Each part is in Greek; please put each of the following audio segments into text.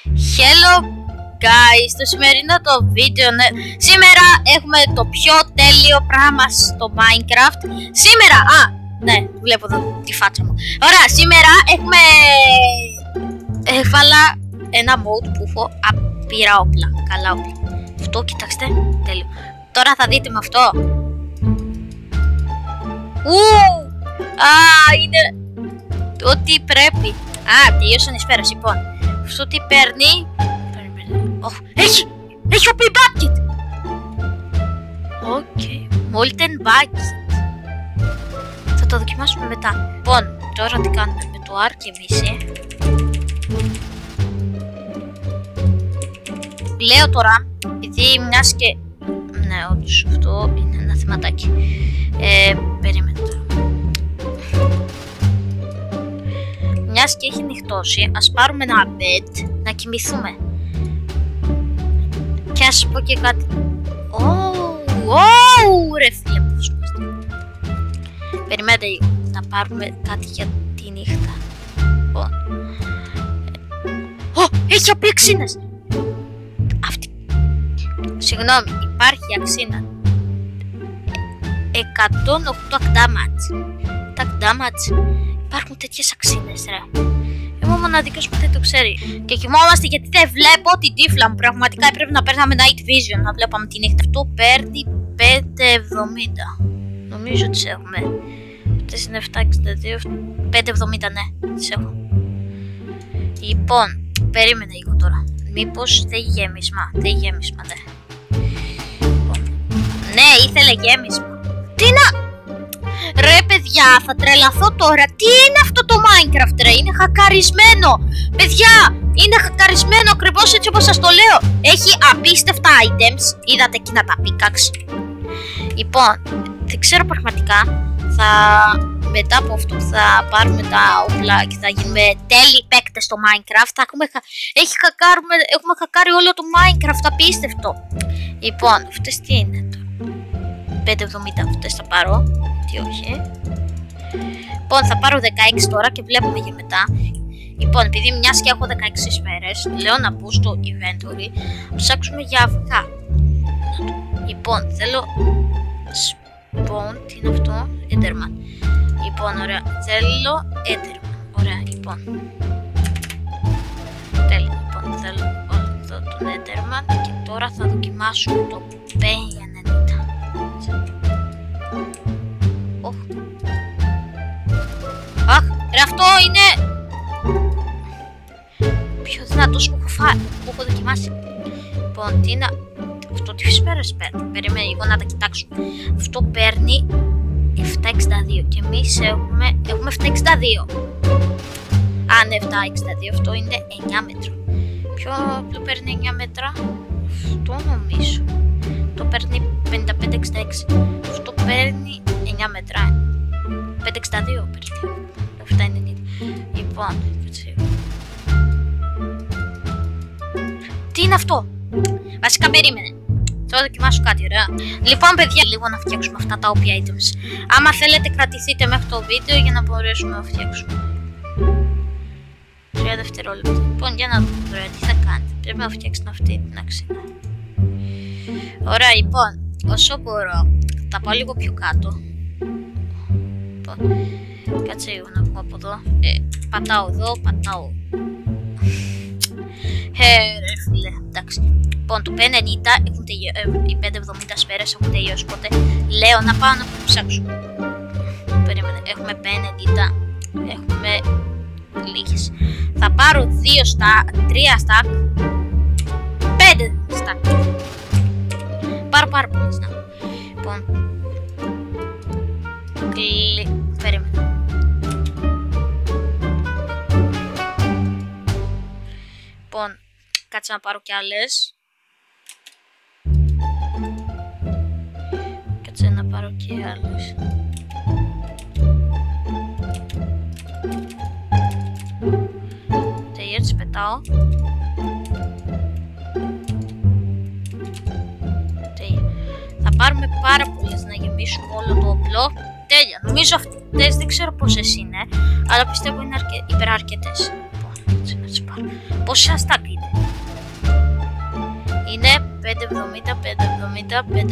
Hello guys, στο σημερινό το βίντεο, σήμερα έχουμε το πιο τέλειο πράγμα στο Minecraft. Σήμερα, ναι, βλέπω εδώ τη φάτσα μου. Ωραία, σήμερα έχουμε, έβαλα ένα mode που έχω απειρά όπλα, καλά όπλα. Αυτό, κοιτάξτε, τέλειο. Τώρα θα δείτε με αυτό. Είναι ό,τι πρέπει. Τελειώσαν οι σφαίρες, λοιπόν. Αυτό τι παίρνει. Έχει OP bucket. Molten bucket. Θα το δοκιμάσουμε μετά. Λοιπόν, τώρα τι κάνουμε με το Archivist. Λέω τώρα, επειδή μιας και... ναι, όντως, αυτό είναι ένα θεματάκι. Περίμενε τώρα. Μιας και έχει νυχτώσει, ας πάρουμε ένα bed να κοιμηθούμε. Και ας πω και κάτι. Ρε φίλε, πώς είμαστε. Περιμένετε λίγο, να πάρουμε κάτι για τη νύχτα. Έχει απ' αξίνες. Αυτή. Συγγνώμη, υπάρχει αξίνα 108 damage. Υπάρχουν τέτοιες αξίνες, ρε. Είμαι ο μοναδικός που δεν το ξέρει. Και κοιμόμαστε γιατί δεν βλέπω την τύφλα μου. Πραγματικά έπρεπε να παίρναμε night vision, να βλέπαμε τη νύχτα. Αυτό παίρνει 5,70. Νομίζω τις έχουμε. Αυτές είναι 7,62. 5,70, ναι, τις έχω. Λοιπόν, περίμενε λίγο τώρα. Μήπως δεν γέμισμα. Δεν γέμισμα, ναι. Ναι, ήθελε γέμισμα. Τι να... Ρε παιδιά, θα τρελαθώ τώρα. Τι είναι αυτό το Minecraft, ρε? Είναι χακαρισμένο. Παιδιά, είναι χακαρισμένο ακριβώς έτσι όπως σας το λέω. Έχει απίστευτα items. Είδατε εκείνα τα pickaxe. Λοιπόν, δεν ξέρω πραγματικά. Μετά από αυτό θα πάρουμε τα όπλα και θα γίνουμε τέλειοι παίκτες στο Minecraft. Έχουμε χακάρει όλο το Minecraft, απίστευτο. Λοιπόν, αυτές τι είναι τώρα? 5,70 αυτές θα πάρω. Τι όχι. Λοιπόν, θα πάρω 16 τώρα και βλέπουμε για μετά. Λοιπόν, επειδή μιας και έχω 16 σφαίρες, λέω να μπω στο inventory, ψάξουμε για αυγά. Λοιπόν, θέλω spawn, τι είναι αυτό? Enderman. Λοιπόν, ωραία, θέλω Enderman. Ωραία, λοιπόν. Τέλεια, λοιπόν, θέλω εδώ τον Enderman και τώρα θα δοκιμάσουμε το P90. Ρε, αυτό είναι πιο δυνατός που έχω δοκιμάσει. Λοιπόν, τι είναι αυτό? Τι σφαίρες παίρνει? Περίμενε λίγο να τα κοιτάξω. Αυτό παίρνει 7,62 και εμείς έχουμε 7,62. Ναι, 7,62. Αυτό είναι 9 μέτρα. Ποιο παίρνει 9 μέτρα? Αυτό νομίζω. Το παίρνει 55,66. Αυτό παίρνει 9 μέτρα. 5,62 παίρνει. 7,90. Λοιπόν, τι είναι αυτό? Βασικά περίμενε. Θα δοκιμάσω κάτι, ωραία. Λοιπόν, παιδιά, λίγο να φτιάξουμε αυτά τα OP items. Άμα θέλετε, κρατηθείτε μέχρι το βίντεο για να μπορέσουμε να φτιάξουμε. 3 δευτερόλεπτα. Λοιπόν, για να δούμε τώρα τι θα κάνετε. Πρέπει να φτιάξετε αυτή την αξίνα. Ωραία, λοιπόν, όσο μπορώ, θα πάω λίγο πιο κάτω. Λοιπόν, κάτσε λίγο να βγω από εδώ. Πατάω εδώ, πατάω. Ρε φίλε, εντάξει. Λοιπόν, το P90 έχουν οι 5,70 σφαίρες έχουν τελειώσει. Οπότε λέω να πάω να ψάξω. Περίμενε, έχουμε P90. Έχουμε λίγες. Θα πάρω 2 stack, 3 stack, 5 stack. Πάρω πάρα πολύ stack. Λοιπόν, περίμενε. Λοιπόν, κάτσε να πάρω κι άλλες. Κάτσε να πάρω κι άλλες. Τέλεια, τις πετάω. Τέλεια. Θα πάρουμε πάρα πολλές να γεμίσουμε όλο το όπλο. Τέλεια, νομίζω αυτές δεν ξέρω πόσες είναι, αλλά πιστεύω είναι υπεραρκετές. Λοιπόν, έτσι να τις πάρω. Πόσα stack είναι? Είναι 5,70, 5,70, 5,70.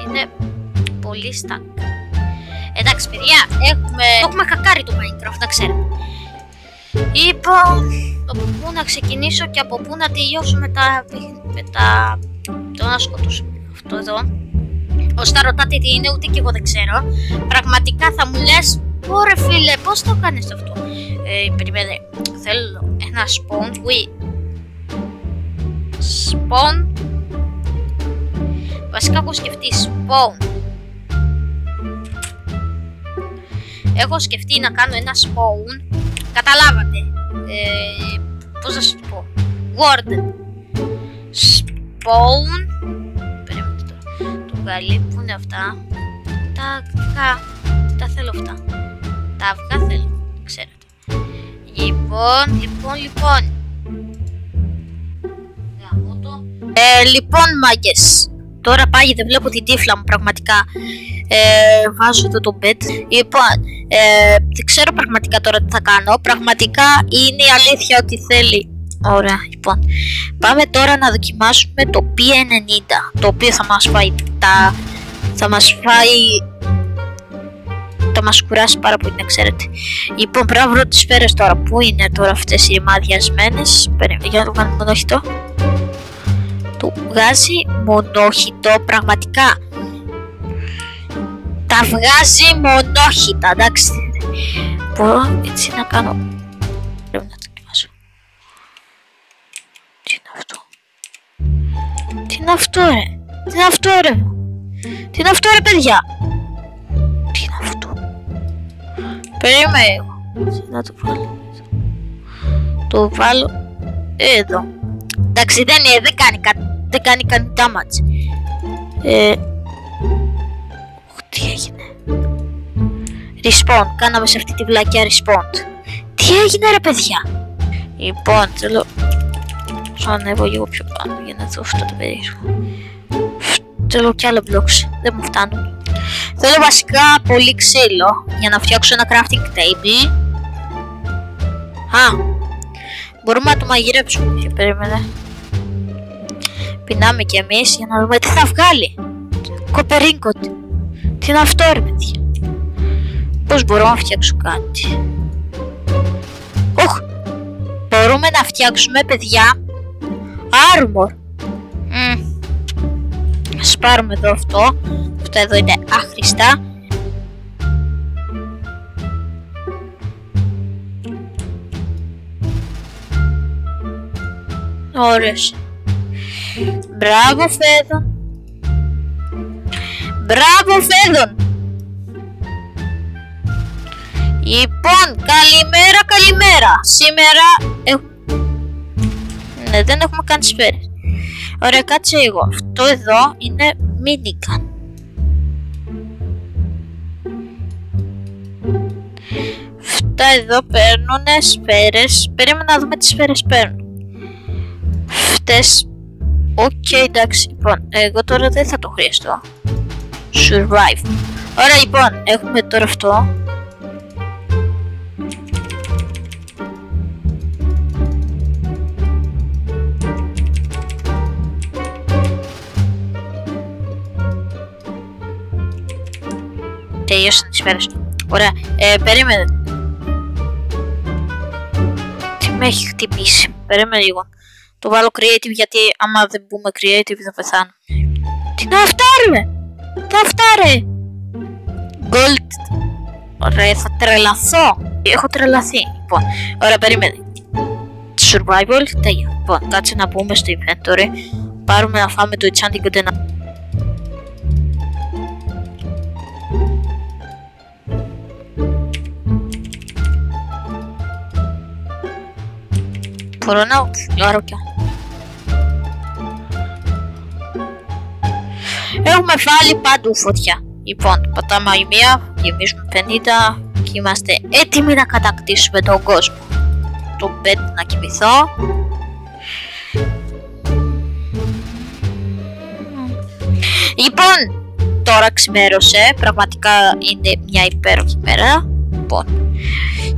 Είναι πολύ στακ. Εντάξει παιδιά, έχουμε χακάρει το Minecraft, να ξέρετε. Λοιπόν, από πού να ξεκινήσω και από πού να τελειώσουμε το να σκοτώσουμε αυτό εδώ. Όσοι τα ρωτάτε τι είναι, ούτε και εγώ δεν ξέρω. Πραγματικά θα μου λες, ωραία φίλε, πώς το κάνεις αυτό. Περιμένε, θέλω ένα spawn, spawn. Βασικά έχω σκεφτεί spawn. Έχω σκεφτεί να κάνω ένα spawn. Καταλάβατε. Πώς να σου το πω. Word. Spawn. Περίμενε το βγάλει. Πού είναι αυτά. Τα θέλω αυτά. Τα αυγά θέλω. Ξέρετε. Λοιπόν. Λοιπόν μάγκες. Τώρα πάλι δεν βλέπω την τύφλα μου πραγματικά. Βάζω εδώ το bed. Λοιπόν, δεν ξέρω πραγματικά τώρα τι θα κάνω. Πραγματικά είναι η αλήθεια ότι θέλει. Ωραία, λοιπόν. Πάμε τώρα να δοκιμάσουμε το P90. Το οποίο θα μας φάει θα μας κουράσει πάρα πολύ, να ξέρετε. Λοιπόν, πρέπει να βρω τις σφαίρες τώρα. Πού είναι τώρα αυτές οι ρημάδιασμένες. Για να το κάνουμε μονόχυτο. Του βγάζει μονόχυτο, πραγματικά. Τα βγάζει μονόχυτα, εντάξει. Μπορώ έτσι να κάνω. Πρέπει να το δοκιμάσω. Τι είναι αυτό. Τι είναι αυτό ρε. Τι είναι αυτό ρε. Τι είναι αυτό ρε παιδιά. Τι είναι αυτό. Περίμενε. Να το βάλω. Το βάλω εδώ. Εντάξει δεν κάνει καν damage. Τι έγινε. Respawn. Κάναμε σε αυτή τη βλακιά respawn. Τι έγινε ρε παιδιά. Λοιπόν θέλω να ανέβω λίγο πιο πάνω για να δω αυτό το περίεργο. Θέλω κι άλλα blocks. Δεν μου φτάνουν. Θέλω βασικά πολύ ξύλο για να φτιάξω ένα crafting table. Μπορούμε να το μαγειρέψουμε. Και περίμενε. Πεινάμε κι εμείς για να δούμε τι θα βγάλει. Κοπερίγκοτ. Τι είναι αυτό ρε παιδιά. Πώς μπορώ να φτιάξω κάτι. Μπορούμε να φτιάξουμε παιδιά armor. Ας πάρουμε εδώ αυτό. Αυτό εδώ είναι άχρηστα. Ωραίος. Μπράβο Φέδων. Μπράβο Φέδων. Λοιπόν, καλημέρα. Σήμερα ναι, δεν έχουμε καν σφαίρες. Ωραία, κάτσε λίγο. Αυτό εδώ είναι minigun. Αυτά εδώ παίρνουνε σφαίρες. Περίμενα να δούμε τι σφαίρες παίρνουν. Αυτές. Οκ, εντάξει. Λοιπόν, εγώ τώρα δεν θα το χρειαστώ. Survive. Ωραία, λοιπόν, έχουμε τώρα αυτό. Τελειώσαν τις σφαίρες. Ωραία, περίμενε. Τι με έχει χτυπήσει. Περίμενε λίγο. Το βάλω creative γιατί άμα δεν μπούμε creative θα πεθάνω. Τι να αυτά ρε. Τι να αυτά ρε. Gold. Ωραία, θα τρελαθώ. Έχω τρελαθεί. Λοιπόν, ωραία, περίμενε. Survival, τέλεια. Λοιπόν, κάτσε να μπούμε στο inventory. Πάρουμε να φάμε το enchanting container. Μπορώ να φλιάρω κι άλλο. Έχουμε βάλει παντού φωτιά. Λοιπόν, πατάμε άλλη μία, γεμίζουμε 50 και είμαστε έτοιμοι να κατακτήσουμε τον κόσμο. Το bed να κοιμηθώ. Λοιπόν, τώρα ξημέρωσε, πραγματικά είναι μια υπέροχη μέρα. Λοιπόν,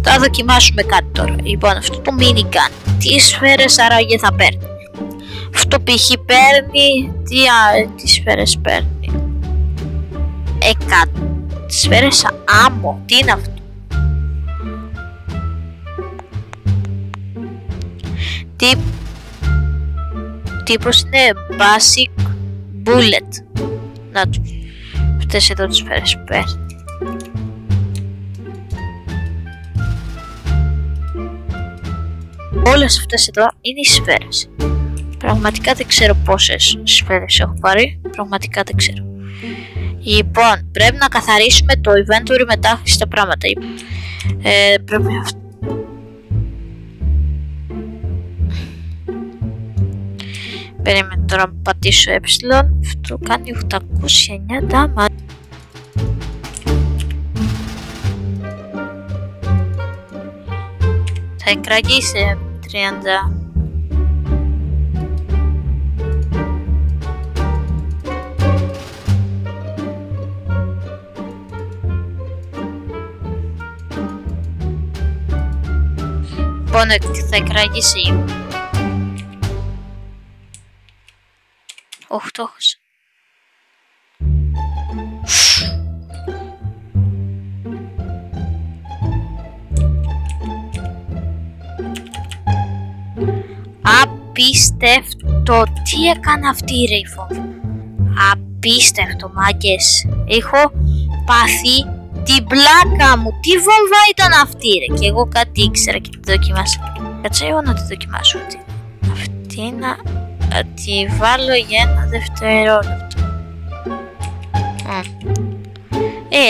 θα δοκιμάσουμε κάτι τώρα. Λοιπόν, αυτό το minigun. Τι σφαίρες άραγε θα παίρνει? Αυτό π.χ. παίρνει, τι σφαίρες παίρνει? 100 σφαίρες άμμο, τι είναι αυτό? Τύπος είναι basic bullet. Να του, αυτές εδώ τις σφαίρες παίρνει. Όλες αυτές εδώ είναι οι σφαίρες. Πραγματικά δεν ξέρω πόσες σφαίρες έχω πάρει. Πραγματικά δεν ξέρω. Λοιπόν, πρέπει να καθαρίσουμε το inventory με τα άχρηστα πράγματα. Πρέπει αυτό. Περίμενε τώρα να πατήσω ε. Αυτό κάνει 809 damage. Θα εκραγεί 30. Λοιπόν, θα εκραγήσει. Όχι, το έχωσα. Απίστευτο, τι έκανε αυτή η Ρέιφον. Απίστευτο, μάγκες. Έχω πάθει την πλάκα μου. Τι βόμβα ήταν αυτή, ρε? Και εγώ κάτι ήξερα και τη δοκιμάσα. Κάτσε εγώ να τη δοκιμάσω. Αυτή να τη βάλω για ένα δευτερόλεπτο.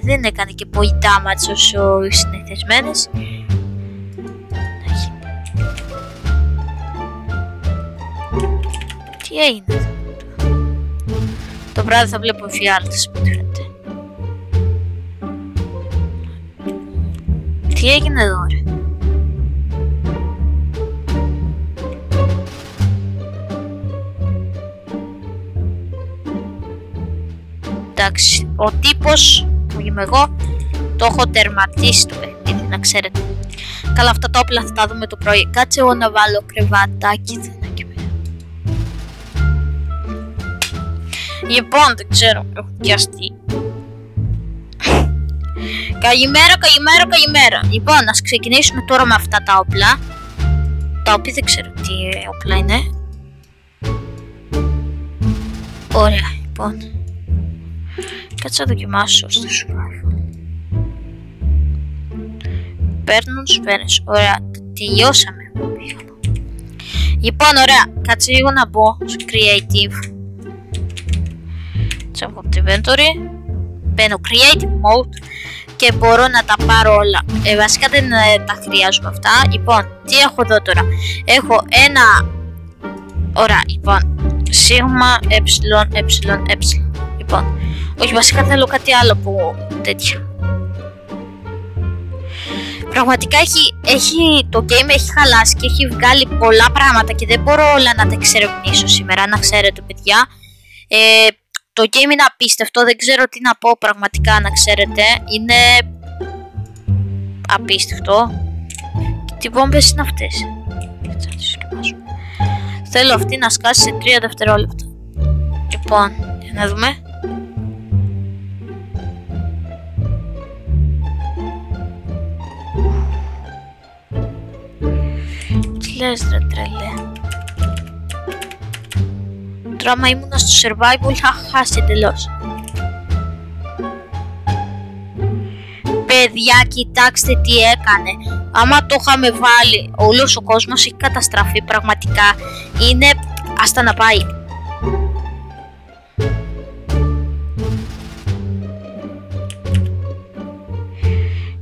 Δεν έκανε και πολύ damage όσο οι συνηθισμένες. Τι έγινε εδώ? Το βράδυ θα βλέπω εφιάλτες που φαίνεται. Τι έγινε εδώ, ρε? Εντάξει, ο τύπος που είμαι εγώ το έχω τερματίσει το παιχνίδι, να ξέρετε. Καλά, αυτά τα όπλα θα τα δούμε το πρωί. Κάτσε εγώ να βάλω κρεβατάκι. Λοιπόν, δεν ξέρω, έχω πιαστεί. Καλημέρα. Λοιπόν, ας ξεκινήσουμε τώρα με αυτά τα όπλα. Τα οποία δεν ξέρω τι όπλα είναι. Ωραία, λοιπόν. Κάτσε να δοκιμάσω στο survival. Παίρνουν σφαίρες. Ωραία, τελειώσαμε. Λοιπόν, ωραία, κάτσε λίγο να μπω στο creative. Τσέχω από το inventory. Μπαίνω creative mode και μπορώ να τα πάρω όλα. Βασικά δεν τα χρειάζομαι αυτά. Λοιπόν, τι έχω εδώ τώρα? Έχω ένα. Ωραία, λοιπόν. Σίγμα, ε. Λοιπόν, όχι, βασικά θέλω κάτι άλλο από τέτοια. Πραγματικά το game έχει χαλάσει και έχει βγάλει πολλά πράγματα και δεν μπορώ όλα να τα εξερευνήσω σήμερα, να ξέρετε, παιδιά. Το game είναι απίστευτο, δεν ξέρω τι να πω πραγματικά, να ξέρετε. Είναι απίστευτο. Και τι βόμβες είναι αυτές? Θέλω αυτή να σκάσει σε 3 δευτερόλεπτα. Λοιπόν, για να δούμε. Τι λες, ρε τρελέ? Τώρα άμα ήμουν στο survival είχα χάσει εντελώς. Παιδιά, κοιτάξτε τι έκανε. Άμα το είχαμε βάλει, όλος ο κόσμος έχει καταστραφεί πραγματικά. Είναι άστα να πάει.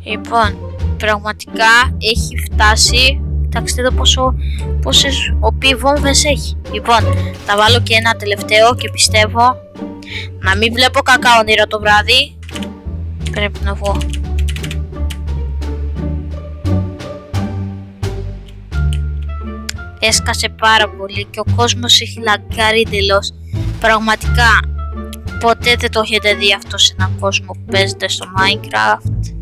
Λοιπόν, πραγματικά έχει φτάσει. Κοιτάξτε εδώ πόσες βόμβες έχει. Λοιπόν, θα βάλω και ένα τελευταίο και πιστεύω να μην βλέπω κακά όνειρα το βράδυ. Πρέπει να βγω. Έσκασε πάρα πολύ και ο κόσμος έχει λαγκάρει εντελώς. Πραγματικά ποτέ δεν το έχετε δει αυτό σε έναν κόσμο που παίζετε στο Minecraft.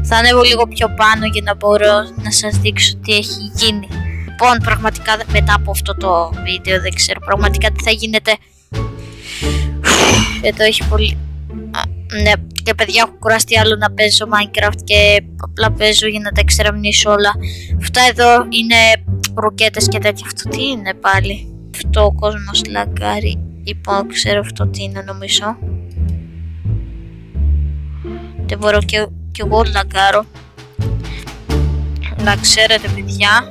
Θα ανέβω λίγο πιο πάνω για να μπορώ να σας δείξω τι έχει γίνει. Λοιπόν, πραγματικά μετά από αυτό το βίντεο δεν ξέρω πραγματικά τι θα γίνεται. Εδώ έχει πολύ... Ναι, και παιδιά, έχω κουραστεί άλλο να παίζω Minecraft και απλά παίζω για να τα εξερευνήσω όλα. Αυτά εδώ είναι ρουκέτες και τέτοια. Αυτό τι είναι πάλι? Αυτό ο κόσμος λαγκάρει. Λοιπόν, ξέρω αυτό τι είναι νομίζω. Δεν μπορώ και εγώ λαγκάρω. Να ξέρετε παιδιά.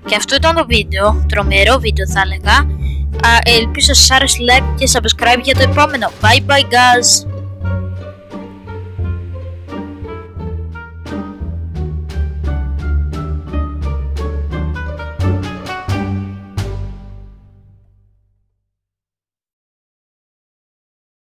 Και αυτό ήταν το βίντεο. Τρομερό βίντεο θα έλεγα. Ελπίζω σας άρεσε, like και subscribe για το επόμενο. Bye bye guys.